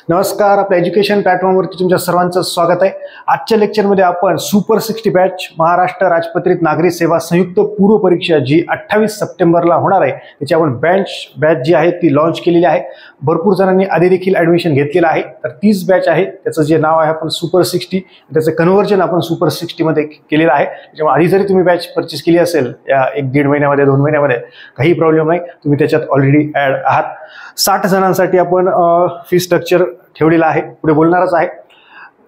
नमस्कार, आपल्या एज्युकेशन प्लॅटफॉर्मवरती तुमच्या सर्वांचं स्वागत आहे। आजच्या लेक्चरमध्ये आपण सुपर 60 बॅच महाराष्ट्र राजपत्रित नागरी सेवा संयुक्त पूर्व परीक्षा जी 28 सप्टेंबरला होणार आहे त्याची आपण बॅच जी आहे ती लॉन्च केलेली आहे। भरपूर जणांनी आधी देखील ॲडमिशन घेतलेलं आहे, तर तीच बॅच आहे। त्याचं जे नाव आहे आपण सुपर 60, त्याचं कन्व्हर्जन आपण सुपर 60 मध्ये केलेलं आहे। त्याच्यामुळे आधी जरी तुम्ही बॅच परचेस केली असेल या 1-1.5 महिन्यामध्ये 2 महिन्यामध्ये काही प्रॉब्लेम नाही, तुम्ही त्याच्यात ऑलरेडी ॲड आहात। 60 जणांसाठी आपण फी स्ट्रक्चर ठेवलेला आहे, पुढे बोलणारच आहे।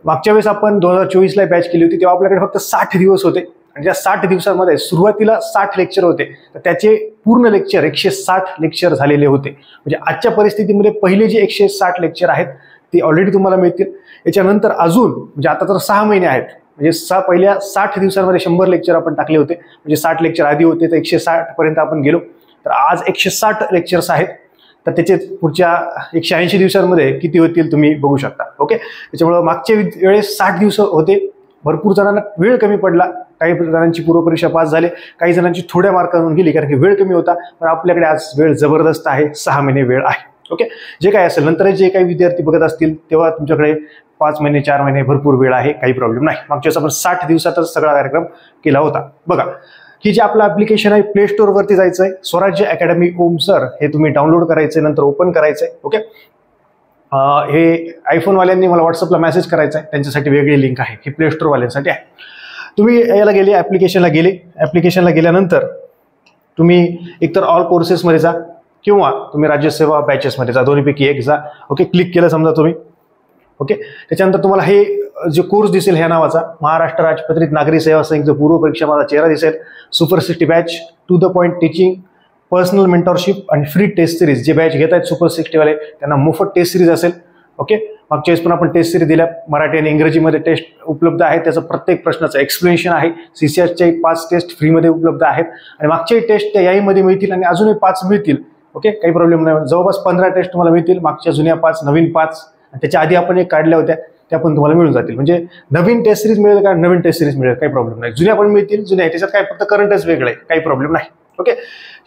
मागच्या वेळेस आपण 2024ला बॅच केली होती तेव्हा आपल्याकडे फक्त 60 दिवस होते आणि त्या 60 दिवसांमध्ये सुरुवातीला 60 लेक्चर होते, तर त्याचे पूर्ण लेक्चर 160 लेक्चर झालेले होते। म्हणजे आजच्या परिस्थितीमध्ये पहिले जे 160 लेक्चर आहेत ते ऑलरेडी तुम्हाला मिळतील। याच्यानंतर अजून म्हणजे आता तर 6 महिने आहेत, म्हणजे पहिल्या 60 दिवसांमध्ये 100 लेक्चर आपण टाकले होते, म्हणजे 60 लेक्चर आधी होते तर 160 पर्यंत आपण गेलो, तर आज 160 लेक्चर्स आहेत। तर त्याचे पुढच्या 180 दिवसांमध्ये किती होतील तुम्ही बघू शकता। ओके, त्याच्यामुळे मागच्या वेळेस 60 दिवस होते, भरपूर जणांना वेळ कमी पडला, काही जणांची पूर्वपरीक्षा पास झाले, काही जणांची थोड्या मार्कांवरून गेली कारण की वेळ कमी होता। पण आपल्याकडे आज वेळ जबरदस्त आहे, 6 महिने वेळ आहे। ओके, जे काय असेल नंतर जे काही विद्यार्थी बघत असतील तेव्हा तुमच्याकडे 5 महिने 4 महिने भरपूर वेळ आहे, काही प्रॉब्लेम नाही। मागच्या वेळेस आपण 60 दिवसातच सगळा कार्यक्रम केला होता। बघा, ही जे आपलं ऍप्लिकेशन आहे प्ले स्टोर वरती जायचं आहे, स्वराज्य अकॅडमी ओम सर हे तुम्ही डाउनलोड करायचंय, नंतर ओपन करायचंय। ओके, हे आयफोन वाल्यांनी मला व्हॉट्सअपला मेसेज करायचा आहे, त्यांच्यासाठी वेगळी लिंक आहे, ही प्ले स्टोर वाल्यांसाठी आहे। तुम्ही याला गेले, ऍप्लिकेशनला गेल्यानंतर तुम्ही एकतर ऑल कोर्सेसमध्ये जा किंवा तुम्ही राज्यसेवा बॅचेसमध्ये जा, दोन्हीपैकी एक जा। ओके, क्लिक केलं समजा तुम्ही, ओके, त्याच्यानंतर तुम्हाला हे जो कोर्स दिसेल ह्या नावाचा महाराष्ट्र राजपत्रित नागरी सेवा संयुक्त पूर्व परीक्षा माझा चेहरा दिसेल, super 60 batch, to the point teaching, personal mentorship आणि फ्री टेस्ट सिरीज। जे बॅच घेत आहेत सुपर 60 वाले त्यांना मोफत टेस्ट सिरीज असेल। ओके, मागच्या वेळेस पण आपण टेस्ट सिरीज दिल्या, मराठी आणि इंग्रजीमध्ये टेस्ट उपलब्ध आहे, त्याचं प्रत्येक प्रश्नाचं एक्सप्लेनेशन आहे। CCRच्या 5 टेस्ट फ्रीमध्ये उपलब्ध आहेत आणि मागच्याही टेस्ट त्या याहीमध्ये मिळतील आणि अजूनही 5 मिळतील। ओके, काही प्रॉब्लेम नाही, जवळपास 15 टेस्ट तुम्हाला मिळतील, मागच्या जुन्या 5, नवीन 5, त्याच्या आधी आपण एक काढल्या होत्या त्या पण तुम्हाला मिळून जातील। म्हणजे नवीन टेस्ट सिरीज मिळेल का, नवीन टेस्ट सिरीज मिळेल, काही प्रॉब्लेम नाही। जुन्या पण मिळतील, जुन्या त्याच्यात काय फक्त करंटच वेगळं आहे, काही प्रॉब्लेम नाही। ओके,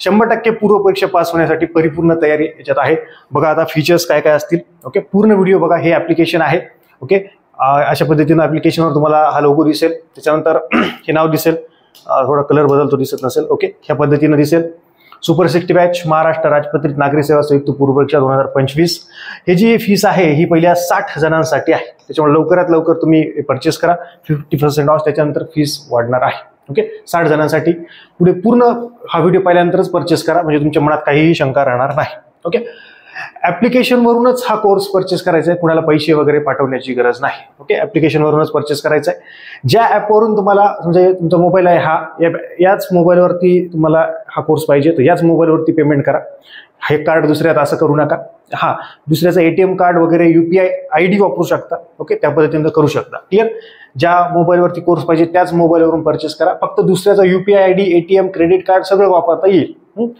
100% पूर्व परीक्षा पास होण्यासाठी परिपूर्ण तयारी याच्यात आहे। बघा आता फीचर्स काय काय असतील। ओके, पूर्ण व्हिडिओ बघा, हे ऍप्लिकेशन आहे। ओके, अशा पद्धतीनं ऍप्लिकेशनवर तुम्हाला हा लोगो दिसेल, त्याच्यानंतर हे नाव दिसेल, थोडा कलर बदलतो दिसत नसेल। ओके, ह्या पद्धतीनं दिसेल सुपर 60 बॅच महाराष्ट्र राजपत्रित नागरी सेवा संयुक्त पूर्व परीक्षा 2025। हे जी फीस आहे ही पहिल्या 60 जणांसाठी आहे, त्याच्यामुळे लवकरात लवकर तुम्ही परचेस करा, 50% ऑफ, त्याच्यानंतर फीस वाढणार आहे। ओके, 60 जणांसाठी पुढे पूर्ण हा व्हिडिओ पाहिल्यानंतरच परचेस करा, म्हणजे तुमच्या मनात काहीही शंका राहणार नाही। ओके, ऍप्लिकेशनवरूनच हा कोर्स परचेस करायचा आहे, कुणाला पैसे वगैरे पाठवण्याची गरज नाही। ओके, ऍप्लिकेशनवरूनच परचेस करायचा आहे। ज्या ऍपवरून तुम्हाला म्हणजे तुमचा मोबाईल आहे हा, याच मोबाईलवरती तुम्हाला हा कोर्स पाहिजे तर याच मोबाईलवरती पेमेंट करा। हे कार्ड दुसऱ्यात असं करू नका, हा दुसऱ्याचं ATM कार्ड वगैरे UPI ID वापरू शकता। ओके, त्या पद्धतीने करू शकता। क्लिअर, ज्या मोबाईलवरती कोर्स पाहिजे त्याच मोबाईलवरून परचेस करा, फक्त दुसऱ्याचा UPI ID ATM credit card सगळं वापरता येईल।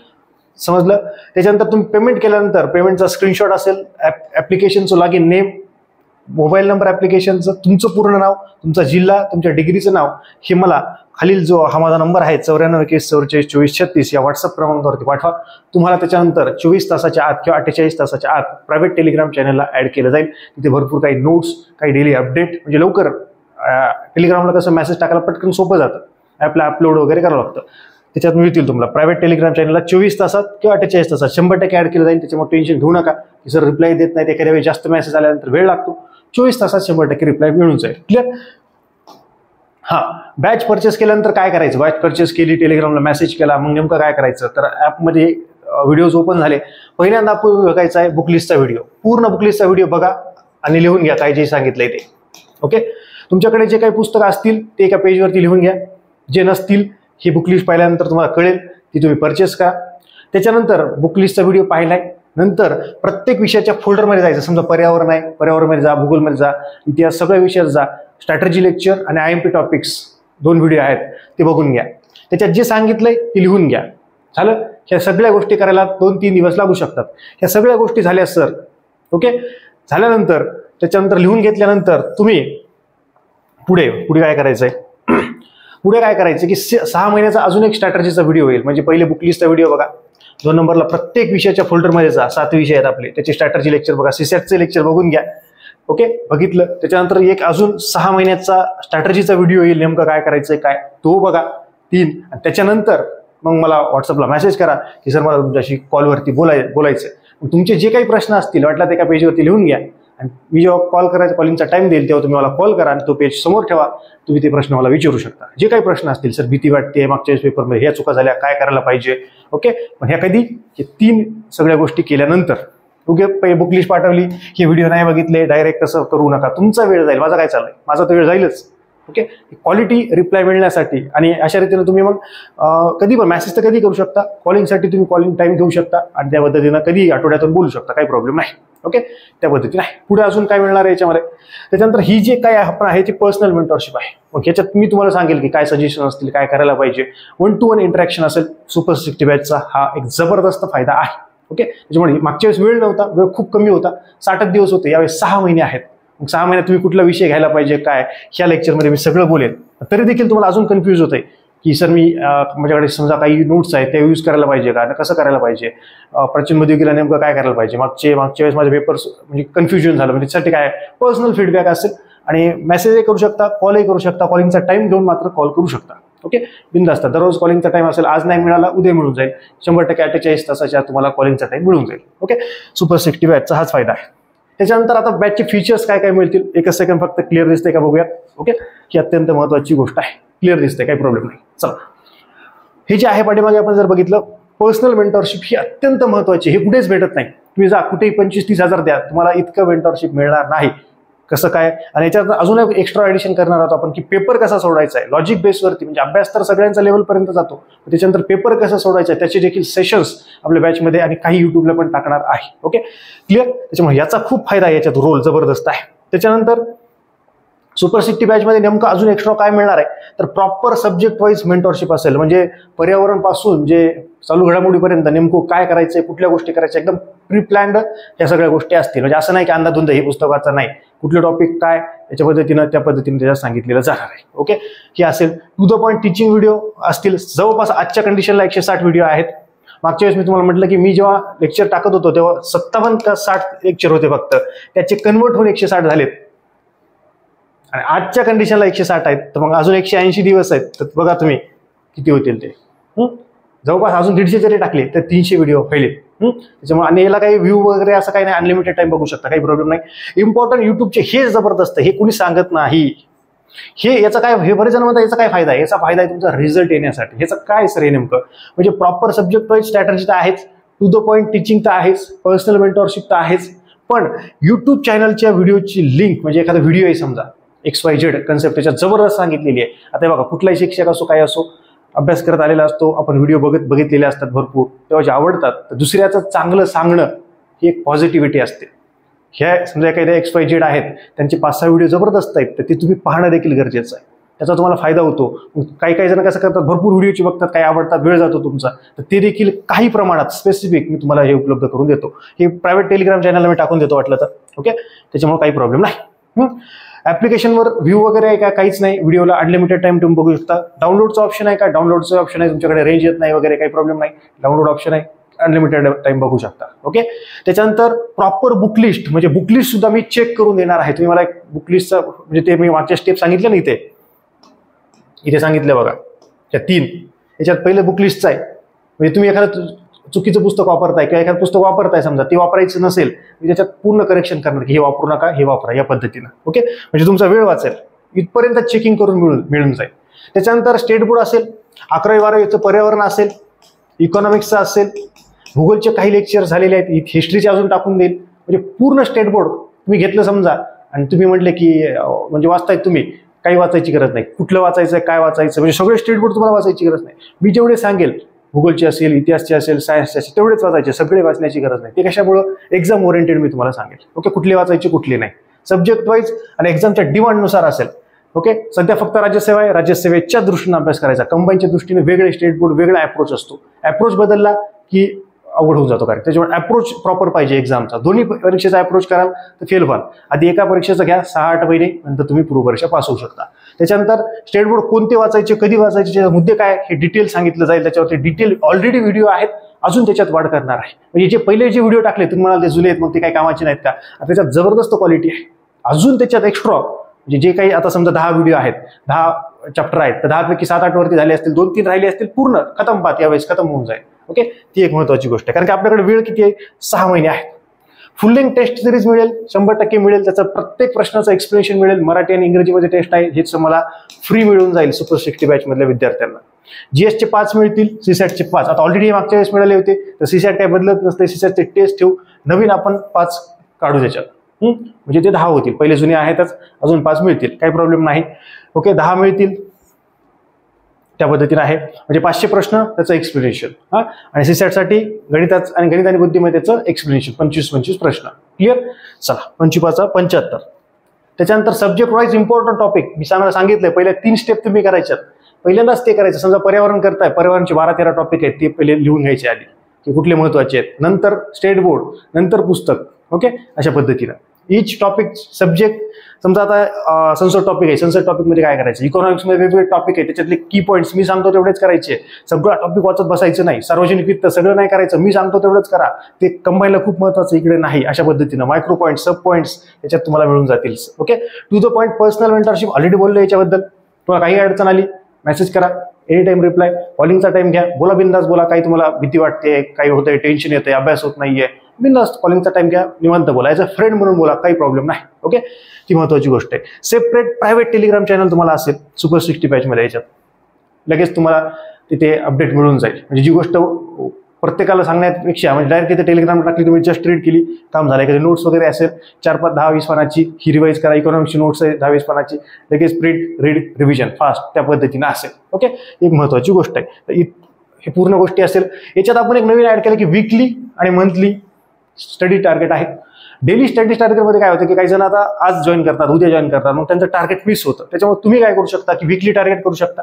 समजलं? त्याच्यानंतर तुम्ही पेमेंट केल्यानंतर पेमेंटचा स्क्रीनशॉट असेल, ऍप्लिकेशनचं लॉगिन नेम, मोबाईल नंबर ऍप्लिकेशनचं, तुमचं पूर्ण नाव, तुमचा जिल्हा, तुमच्या डिग्रीचं नाव, हे मला खालील जो हा माझा नंबर आहे 9421442436 या व्हॉट्सअप क्रमांकावरती पाठवा। तुम्हाला त्याच्यानंतर 24 तासाच्या आत किंवा 48 तासाच्या आत प्रायव्हेट टेलिग्राम चॅनलला ऍड केलं जाईल। तिथे भरपूर काही नोट्स, काही डेली अपडेट, म्हणजे लवकर टेलिग्रामला कसं मेसेज टाकायला पटकन सोपं जातं, ॲपला अपलोड वगैरे करावं लागतं, त्याच्यात मिळतील तुम्हाला। प्रायव्हेट टेलिग्राम चॅनलला 24 तासात किंवा 48 तासात 100% ऍड केलं जाईल, त्याच्यामुळे टेन्शन घेऊ नका की सर रिप्लाय देत नाही, एखाद्या वेळी जास्त मेसेज आल्यानंतर वेळ लागतो, 24 तासात 100% रिप्लाय मिळून जाईल। क्लिअर? हा, बॅच परचेस केल्यानंतर काय करायचं, बॅच परचेस केली, टेलिग्रामला मेसेज केला, मग नेमकं काय करायचं, तर ॲपमध्ये व्हिडिओज ओपन झाले, पहिल्यांदा आपण बघायचा आहे बुकलिस्टचा व्हिडिओ। पूर्ण बुकलिस्टचा व्हिडिओ बघा आणि लिहून घ्या काय जे सांगितलंय ते। ओके, तुमच्याकडे जे काही पुस्तकं असतील ते एका पेजवरती लिहून घ्या, जे नसतील ही बुकलिस्ट पाहिल्यानंतर तुम्हाला कळेल ती तुम्ही परचेस करा। त्याच्यानंतर बुकलिस्टचा व्हिडिओ पाहिलाय नंतर प्रत्येक विषयाच्या फोल्डरमध्ये जायचं, समजा पर्यावरण आहे, पर्यावरणमध्ये जा, भूगोलमध्ये जा, इतिहास, सगळ्या विषयात जा, स्ट्रॅटेजी लेक्चर आणि IMP टॉपिक्स 2 व्हिडिओ आहेत ते बघून घ्या, त्याच्यात जे सांगितलंय ते लिहून घ्या। झालं? ह्या सगळ्या गोष्टी करायला 2-3 दिवस लागू शकतात। ह्या सगळ्या गोष्टी झाल्या सर, ओके, झाल्यानंतर त्याच्यानंतर लिहून घेतल्यानंतर तुम्ही पुढे काय करायचंय, पुढे काय करायचं की 6 महिन्याचा अजून एक स्ट्रॅटेजीचा व्हिडिओ येईल, म्हणजे पहिले बुकलिस्टचा व्हिडिओ बघा, 2 नंबरला प्रत्येक विषयाच्या फोल्डरमध्ये जा, 7 विषय आहेत आपले, त्याचे स्ट्रॅटर्जी लेक्चर बघा, सीसॅटचे लेक्चर बघून घ्या. ओके, बघितलं. त्याच्यानंतर एक अजून 6 महिन्याचा स्ट्रॅटर्जीचा व्हिडिओ येईल, नेमकं काय करायचंय काय, तो बघा 3. आणि त्याच्यानंतर मग मला व्हॉट्सअपला मेसेज करा की सर मला तुमच्याशी कॉलवरती बोलायचं. तुमचे जे काही प्रश्न असतील वाटलं ते एका पेजवरती लिहून घ्या, आणि मी जेव्हा कॉल करायचा कॉलिंगचा टाइम देईल तेव्हा तुम्ही मला कॉल करा आणि तो पेज समोर ठेवा. तुम्ही ते प्रश्न मला विचारू शकता. जे काही प्रश्न असतील, सर भीती वाटते, मागच्या पेपरमध्ये ह्या चुका झाल्या, काय करायला पाहिजे. ओके, पण ह्या कधी 3 सगळ्या गोष्टी केल्यानंतर. ओके, बुक लिस्ट पाठवली, हे व्हिडिओ नाही बघितले, डायरेक्ट तसं करू नका, तुमचा वेळ जाईल. माझा काय चाललंय, माझा तर वेळ जाईलच. ओके, क्वालिटी रिप्लाय मिळण्यासाठी आणि अशा रीतीने तुम्ही मग कधी पण मेसेज तर कधी करू शकता, कॉलिंगसाठी तुम्ही कॉलिंग टाइम घेऊ शकता आणि त्या पद्धतीनं कधी आठवड्यातून बोलू शकता, काही प्रॉब्लेम नाही. ओके, त्या पद्धतीने आहे. पुढे अजून काय मिळणार आहे याच्यामध्ये, त्याच्यानंतर ही जे काय आपण आहे ती पर्सनल मेंटरशिप आहे. मग ह्याच्यात मी तुम्हाला सांगेल की काय सजेशन असतील, काय करायला पाहिजे. 1-to-1 इंटरॅक्शन असेल. सुपर 60 बॅचचा हा एक जबरदस्त फायदा आहे. ओके, त्याच्यामुळे मागच्या वेळेस वेळ नव्हता, वेळ खूप कमी होता, 60 दिवस होते, यावेळेस 6 महिने आहेत. मग 6 महिन्यात तुम्ही कुठला विषय घ्यायला पाहिजे काय, ह्या लेक्चरमध्ये मी सगळं बोलेल. तरी देखील तुम्हाला अजून कन्फ्यूज होतंय की सर मी माझ्याकडे समजा काही नोट्स आहेत, त्या यूज करायला पाहिजे का, कसं करायला पाहिजे, प्रचंड मध्ययुगीला नेमकं काय करायला पाहिजे. मागच्या वेळेस माझे पेपर्स म्हणजे कन्फ्युजन झालं, म्हणजे त्यासाठी काय पर्सनल फीडबॅक असेल आणि मेसेजही करू शकता, कॉलही करू शकता. कॉलिंगचा टाइम घेऊन मात्र कॉल करू शकता. ओके, बिनधास्त. दररोज कॉलिंगचा टाइम असेल, आज नाही मिळाला उद्या मिळून जाईल. 100% 48 तासाच्या तुम्हाला कॉलिंगचा टाइम मिळून जाईल. ओके, सुपर 60 बॅचचा हाच फायदा आहे. त्याच्यानंतर आता बॅचचे फीचर्स काय काय मिळतील, एकच सेकंड फक्त क्लिअर दिसते का बघूयात. ओके, ही अत्यंत महत्त्वाची गोष्ट आहे. क्लिअर दिसते, काही प्रॉब्लेम नाही. चला, हे जे आहे पाठीमागे आपण जर बघितलं, पर्सनल मेंटरशिप ही अत्यंत महत्त्वाची. हे कुठेच भेटत नाही. तुम्ही जा कुठेही 25-30 हजार द्या, तुम्हाला इतकं मेंटरशिप मिळणार नाही. कसं काय, आणि याच्यात अजून एक एक्स्ट्रा एडिशन करणार आहोत आपण की पेपर कसा सोडवायचा आहे लॉजिक बेसवरती. म्हणजे अभ्यास तर सगळ्यांचा लेवलपर्यंत जातो, त्याच्यानंतर पेपर कसा सोडवायचा आहे त्याचे देखील सेशन्स आपल्या बॅचमध्ये आणि काही युट्यूबला पण टाकणार आहे. Okay, clear. त्याच्यामुळे याचा खूप फायदा आहे, याच्यात रोल जबरदस्त आहे. त्याच्यानंतर सुपर 60 बॅचमध्ये नेमकं अजून एक्स्ट्रा काय मिळणार आहे, तर प्रॉपर सब्जेक्ट वाईज मेंटरशिप असेल. म्हणजे पर्यावरण पासून जे चालू घडामोडीपर्यंत नेमकं काय करायचंय, कुठल्या गोष्टी करायच्या, एकदम प्री प्लॅन्ड या सगळ्या गोष्टी असतील. म्हणजे असं नाही की अंदाधुंद हे पुस्तकाचं नाही, कुठलं टॉपिक काय याच्या पद्धतीनं त्या पद्धतीने त्याच्यात सांगितलेलं जाणार आहे. ओके, हे असेल. To the point teaching video असतील. जवळपास आजच्या कंडिशनला 160 व्हिडिओ आहेत. मागच्या वेळेस मी तुम्हाला म्हटलं की मी जेव्हा लेक्चर टाकत होतो तेव्हा 57 का 60 लेक्चर होते फक्त, त्याचे कन्वर्ट होऊन 160 झालेत. आणि आजच्या कंडिशनला 160 आहेत, तर मग अजून 180 दिवस आहेत. तर बघा तुम्ही किती होतील ते. जवळपास अजून 150 जरी टाकले तर 300 व्हिडिओ होईल. त्याच्यामुळे आणि याला काही व्ह्यू वगैरे असं काही नाही, अनलिमिटेड टाइम बघू शकता, काही प्रॉब्लेम नाही. इम्पॉर्टंट युट्यूबचे हे जबरदस्त, हे कुणी सांगत नाही. हे याचा काय, हे बरेच जण म्हणतात याचा काय फायदा आहे, याचा फायदा आहे तुमचा रिझल्ट येण्यासाठी. ह्याचं काय सर हे नेमकं, म्हणजे प्रॉपर सब्जेक्ट वाईज स्ट्रॅटर्जी तर आहेच, टू द पॉईंट टीचिंग तर आहेच, पर्सनल मेंटरशिप तर आहेच, पण युट्यूब चॅनलच्या व्हिडिओची लिंक म्हणजे एखादा व्हिडिओ आहे समजा XYZ कन्सेप्ट त्याच्यात जबरदस्त सांगितलेली आहे. आता बघा कुठलाही शिक्षक असो काय असो, अभ्यास करत आलेला असतो, आपण व्हिडिओ बघितलेले असतात भरपूर, तेव्हा जे आवडतात, तर दुसऱ्याचं चांगलं सांगणं ही एक पॉझिटिव्हिटी असते. ह्या समजा एखाद्या XYZ आहेत, त्यांचे 5-6 व्हिडिओ जबरदस्त आहेत, तर ते तुम्ही पाहणं देखील गरजेचं आहे. त्याचा तुम्हाला फायदा होतो. काही जण कसं करतात, भरपूर व्हिडिओची बघतात, काही आवडतात, वेळ जातो तुमचा, तर ते देखील काही प्रमाणात स्पेसिफिक मी तुम्हाला हे उपलब्ध करून देतो. हे प्रायव्हेट टेलिग्राम चॅनलला मी टाकून देतो वाटलं तर. ओके, त्याच्यामुळे काही प्रॉब्लेम नाही. ऍप्लिकेशनवर व्ह्यू वगैरे आहे का, काहीच नाही. व्हिडिओला अनलिमिटेड टाइम तुम्ही बघू शकता. डाउनलोडचं ऑप्शन आहे का, डाउनलोडचं ऑप्शन आहे. तुमच्याकडे रेंज येत नाही वगैरे काही प्रॉब्लेम नाही, डाउनलोड ऑप्शन आहे, अनलिमिटेड टाइम बघू शकता. ओके, त्याच्यानंतर प्रॉपर बुक लिस्ट, म्हणजे बुक लिस्ट सुद्धा मी चेक करून देणार आहे. तुम्ही मला एक बुक लिस्टचा म्हणजे ते मी मागच्या स्टेप सांगितले ना, इथे सांगितलं बघा, त्या 3 याच्यात पहिलं बुक लिस्टचं आहे. म्हणजे तुम्ही एखादं चुकीचं पुस्तक वापरताय किंवा एखादं पुस्तक वापरताय समजा, ते वापरायचं नसेल, त्याच्यात पूर्ण करेक्शन करणार की हे वापरू नका, हे वापरा, या पद्धतीनं. ओके, म्हणजे तुमचा वेळ वाचेल. इथपर्यंत चेकिंग करून मिळून जाईल. त्याच्यानंतर स्टेट बोर्ड असेल, 11वी-12वीचं पर्यावरण असेल, इकॉनॉमिक्सचं असेल, भूगोलचे काही लेक्चर झालेले आहेत, हिस्ट्रीचे अजून टाकून देईल. म्हणजे पूर्ण स्टेट बोर्ड तुम्ही घेतलं समजा आणि तुम्ही म्हटले की म्हणजे वाचतायत तुम्ही, काही वाचायची गरज नाही. कुठलं वाचायचं, काय वाचायचं, म्हणजे सगळे स्टेट बोर्ड तुम्हाला वाचायची गरज नाही. मी जेवढे सांगेल, भूगोलचे असेल, इतिहासचे असेल, सायन्सचे असेल, तेवढेच वाचायचे, सगळे वाचण्याची गरज नाही. ते कशामुळं, एक्झाम ओरिएंटेड मी तुम्हाला सांगेल. ओके, कुठले वाचायचे कुठले नाही, सब्जेक्ट वाईज आणि एक्झामच्या डिमांडनुसार असेल. ओके, सध्या फक्त राज्यसेवा आहे, राज्यसेवेच्या दृष्टीने अभ्यास करायचा. कंबाईनच्या दृष्टीने वेगळे स्टेट बोर्ड, वेगळा अप्रोच असतो. अप्रोच बदलला की अवघड होऊन जातो. कारण त्याच्यामुळे अप्रोच प्रॉपर पाहिजे एक्झामचा. दोन्ही परीक्षेचा अप्रोच कराल तर फेल व्हाल. आधी एका परीक्षेचा घ्या, 6-8 महिने, नंतर तुम्ही पूर्व परीक्षा पास होऊ शकता. त्याच्यानंतर स्टेट बोर्ड कोणते वाचायचे, कधी वाचायचे, मुद्दे काय, हे डिटेल सांगितलं जाईल. त्याच्यावरती डिटेल ऑलरेडी व्हिडिओ आहेत, अजून त्याच्यात वाढ करणार आहे. म्हणजे जे पहिले जे व्हिडिओ टाकले तुम्ही म्हणाल ते जुले आहेत मग ते काही कामाचे नाहीत का, त्याच्यात जबरदस्त क्वालिटी आहे. अजून त्याच्यात एक्स्ट्रा म्हणजे जे काही आता समजा 10 व्हिडिओ आहेत, 10 चॅप्टर आहेत, तर 10 पैकी 7-8 वरती झाले असतील, 2-3 राहिले असतील, पूर्ण खतम पाहत यावेळेस खतम होऊन जाईल. ओके, ती एक महत्वाची गोष्ट आहे. कारण की आपल्याकडे वेळ किती आहे, 6 महिने आहेत. फुल लेंथ टेस्ट सिरीज मिळेल, 100% मिळेल. त्याचं प्रत्येक प्रश्नाचं एक्सप्लेनेशन मिळेल. मराठी आणि इंग्रजीमध्ये टेस्ट आहे, हेच मला फ्री मिळून जाईल सुपर 60 बॅच मधल्या विद्यार्थ्यांना. जीएसचे 5 मिळतील, सीसॅटचे 5. आता ऑलरेडी मागच्या वेळेस मिळाले होते, तर सीसॅट काही बदलत नसते. सीसॅटचे टेस्ट ठेवू, नवीन आपण 5 काढू त्याच्यात. म्हणजे ते 10 होतील. पहिले जुने आहेतच, अजून 5 मिळतील, काही प्रॉब्लेम नाही. ओके, 10 मिळतील त्या पद्धतीने आहे. म्हणजे 500 प्रश्न त्याचं एक्सप्लेनेशन आणि सीसॅटसाठी गणित आणि बुद्धिमत्तेचं एक्सप्लेनेशन 25 प्रश्न. क्लिअर. चला, 25 75. त्याच्यानंतर सब्जेक्ट वाईज इम्पॉर्टंट टॉपिक मी सांगितलंय. पहिल्या 3 स्टेप तुम्ही करायच्यात. पहिल्यांदाच ते करायचं. समजा पर्यावरण करताय, पर्यावरणचे 12-13 टॉपिक आहेत, ते पहिले लिहून घ्यायचे आधी की कुठले महत्वाचे आहेत. नंतर स्टेट बोर्ड, नंतर पुस्तक. ओके, अशा पद्धतीनं इच टॉपिक सब्जेक्ट. समजा आता संसद टॉपिक आहे, संसद टॉपिक मध्ये काय करायचं, इकॉनॉमिक्स मध्ये वेगवेगळे टॉपिक आहे, त्याच्यातले की पॉईंट्स मी सांगतो तेवढेच करायचे. सगळं टॉपिक वाचत बसायचं नाही. सार्वजनिक वित्त सगळं नाही करायचं, मी सांगतो तेवढंच करा. ते कंबाईनला खूप महत्वाचं, इकडे नाही. अशा पद्धतीनं मायक्रो पॉईंट, सब पॉईंट्स याच्यात तुम्हाला मिळून जातील. Okay, to the point personal mentorship already बोललो याच्याबद्दल. तुम्हाला काही अडचण आली मेसेज करा, एनी टाइम रिप्लाय. कॉलिंगचा टाइम घ्या, बोला बिंदास बोला. काही तुम्हाला भीती वाटते, काही होतंय, टेन्शन येतंय, अभ्यास होत नाहीये, बिंदास कॉलिंगचा टाइम घ्या, निवांत बोला. ॲज अ फ्रेंड म्हणून बोला, काही प्रॉब्लेम नाही. ओके, ती महत्वाची गोष्ट आहे. सेपरेट प्रायव्हेट टेलिग्राम चॅनल तुम्हाला असेल सुपर 60 बॅच मध्ये. याच्यात लगेच तुम्हाला तिथे अपडेट मिळून जाईल. म्हणजे जी गोष्ट प्रत्येकाला सांगण्यापेक्षा म्हणजे डायरेक्ट तिथे टेलिग्राम टाकली, तुम्ही जस्ट रीड केली, काम झालं. एखादी नोट्स वगैरे असेल 4-5, 10-20 पानाची, ही रिवाईज करा. इकॉनॉमिक्सची नोट्स आहे 10-20 पानाची, लगेच प्रिंट, रीड, रिव्हिजन फास्ट, त्या पद्धतीने असेल. ओके, एक महत्वाची गोष्ट आहे. तर हे पूर्ण गोष्टी असेल. याच्यात आपण एक नवीन ऍड केलं की वीकली आणि मंथली स्टडी टार्गेट आहे. डेली स्टडी टार्गेटमध्ये काय होतं की काही जण आता आज जॉईन करतात, उद्या जॉईन करतात, मग त्यांचं टार्गेट मिस होतं. त्याच्यामुळे तुम्ही काय करू शकता की वीकली टार्गेट करू शकता,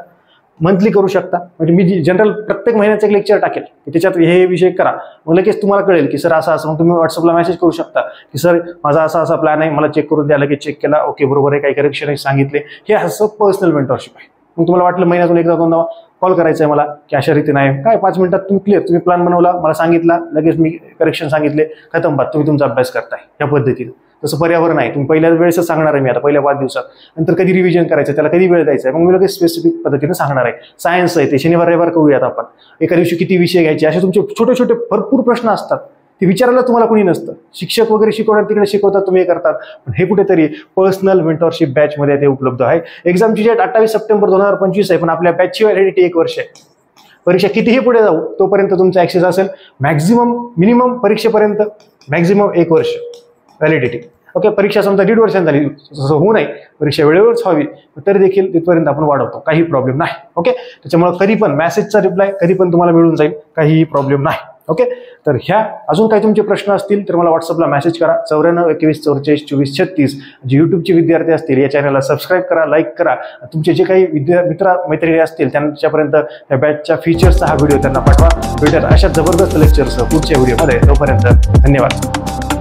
मंथली करू शकता. म्हणजे मी जनरल प्रत्येक महिन्याचं एक लेक्चर टाकेल की त्याच्यात हे विषय करा, मग लगेच तुम्हाला कळेल की सर असं असं. मग तुम्ही व्हॉट्सअपला मेसेज करू शकता की सर माझा असा प्लॅन आहे, मला चेक करून द्या. लगेच चेक केला, ओके बरोबर आहे, काही करेक्शन आहे सांगितले. हे असं पर्सनल मेंटरशिप आहे. मग तुम्हाला वाटलं महिन्यातून एकदा 2दा कॉल करायचा आहे मला की अशा रीतीने आहे, काय 5 मिनिटात तुम्ही क्लिअर. तुम्ही प्लॅन बनवला, मला सांगितला, लगेच मी करेक्शन सांगितले, खतम बात, तुम्ही तुमचा अभ्यास करताय. या पद्धतीने. तसं पर्यावरण आहे, तुम्ही पहिल्या वेळेसच सांगणार आहे मी आता, पहिल्या 5 दिवसात. नंतर कधी रिव्हिजन करायचं, त्याला कधी वेळ द्यायचा आहे, मग मी लगेच स्पेसिफिक पद्धतीने सांगणार आहे. सायन्स आहे, ते शनिवार रविवार करूयात आपण. एका दिवशी किती विषय घ्यायचे, असे तुमचे छोटे छोटे भरपूर प्रश्न असतात. ते विचारायला तुम्हाला कोणी नसतं. शिक्षक वगैरे शिकवणार, तिकडे शिकवतात, तुम्ही हे करतात. पण हे कुठेतरी पर्सनल मेंटरशिप बॅच मध्ये ते उपलब्ध आहे. एक्झामची डेट 28 सप्टेंबर 2025 आहे, पण आपल्या बॅचची व्हॅलिडिटी 1 वर्ष आहे. परीक्षा कितीही पुढे जाऊ तोपर्यंत तुमचा ऍक्सेस असेल. मॅक्झिमम मिनिमम परीक्षेपर्यंत मॅक्झिमम 1 वर्ष व्हॅलिडिटी. ओके, परीक्षा समजा 1.5 वर्षांनी झाली, तसं होऊ नये, परीक्षा वेळेवरच व्हावी, तरी देखील तिथपर्यंत आपण वाढवतो, काही प्रॉब्लेम नाही. ओके, त्याच्यामुळे कधी पण मेसेजचा रिप्लाय कधी पण तुम्हाला मिळून जाईल, काहीही प्रॉब्लेम नाही. ओके, तर ह्या अजून काही तुमचे प्रश्न असतील तर मला व्हॉट्सअपला मेसेज करा. 94 21 44 24 36. जे युट्यूबचे विद्यार्थी असतील या चॅनलला सबस्क्राईब करा, लाईक करा. तुमचे जे काही मित्र मैत्रिणी असतील त्यांच्यापर्यंत या बॅचच्या फीचर्सचा हा व्हिडिओ त्यांना पाठवा. भेटूयात अशा जबरदस्त लेक्चर्स पुढच्या व्हिडिओमध्ये. तोपर्यंत धन्यवाद.